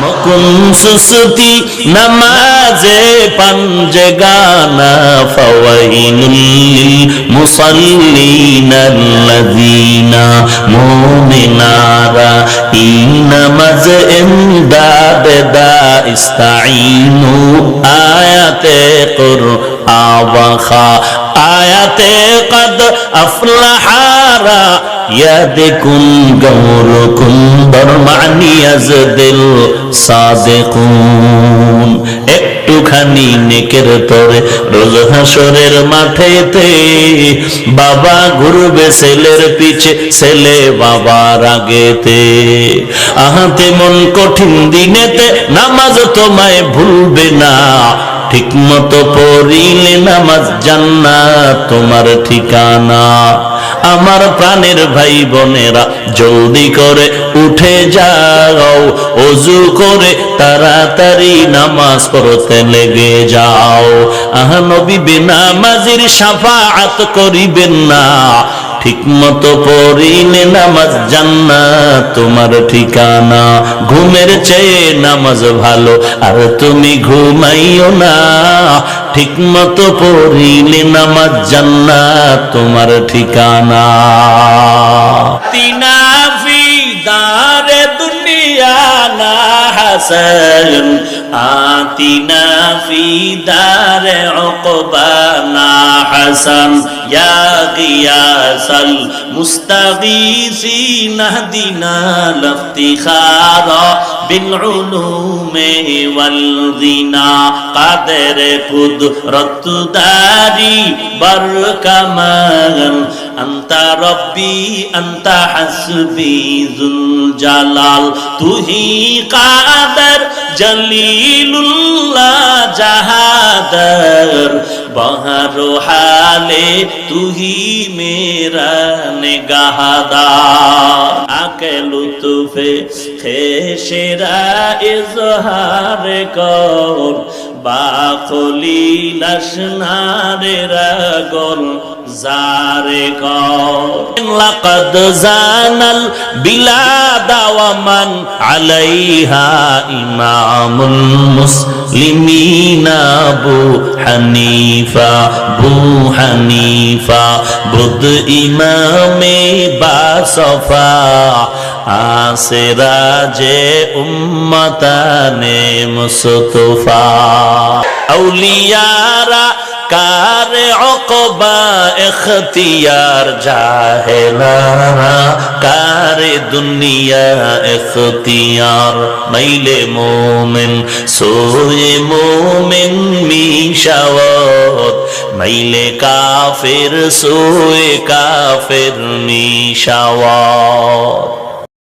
মকুন সুসতি নামাজে পাঞ্জগানা ফাওয়াইলুল মুসাল্লিনাল্লাযীনা মুমিনারা ইনামাজ ইমদাদা ইস্তাঈনু আয়াতে কুরআওয়াখা আয়াতে কদ আফলাহারা ইয়াদিকুন গাওরুকুন বরমানি আজদিল সাদিকুন একটুখানি নেকের তরে রোজ হাসরের মাঠেতে বাবা ঘুরবে ছেলের পিছে ছেলে বাবার আগেতে আহাতে মন কঠিন দিনেতে নামাজ তোমায় ভুলবে না ঠিক মতো পড়িলে নামাজ জান্নাত তোমার ঠিকানা আমার প্রাণের ভাই বোনেরা জলদি করে উঠে যাও ওযু করে তাড়াতাড়ি নামাজ পড়তে লেগে যাও নবী বেনামাজির শাফাআত করিবেন না ঠিক মতো পড়িলে নামাজ জান্নাত তোমার ঠিকানা ঘুমের চেয়ে নামাজ ভালো আর তুমি ঘুমাইও না ঠিক মতো পড়িলে নামাজ জান্নাত তোমার ঠিকানা তিনা ফি দারে দুনিয়া না হাসান আতিনা ফি দারে উকবা না হাসান ইয়া গিয়াসাল মুস্তাগীসিন আহদিনা লাফতিখারা বিল উলুমি ওয়াল গিনা কাদের কুদরত দারি বরকামান আনতা রব্বি আনতা হাসবি যুল জালাল তুহি কাদের জলিলুল্লাহ জাহাদার বহরো হালে তুহি মেরা নিগাহদার আকে লুতুফে খেশেরা ইজহার কর বাকলি লশনারে রাগল জারে কর লাকাদ জানাল বিলাদা ওয়া মান আলাইহা ইমামুল মুসলিমিনা আবু হানিফা বুদ ইমামে বাসফা আসরাজে উম্মতানে মুস্তফা আউলিয়ারা কারে উকবা ইখতিয়ার জাহেলারা কারে দুনিয়া ইখতিয়ার মাইলে মোমেন সোয়ে মোমেন মিশাওয়াত মাইলে কাফির সোয়ে কাফির মিশাওয়াত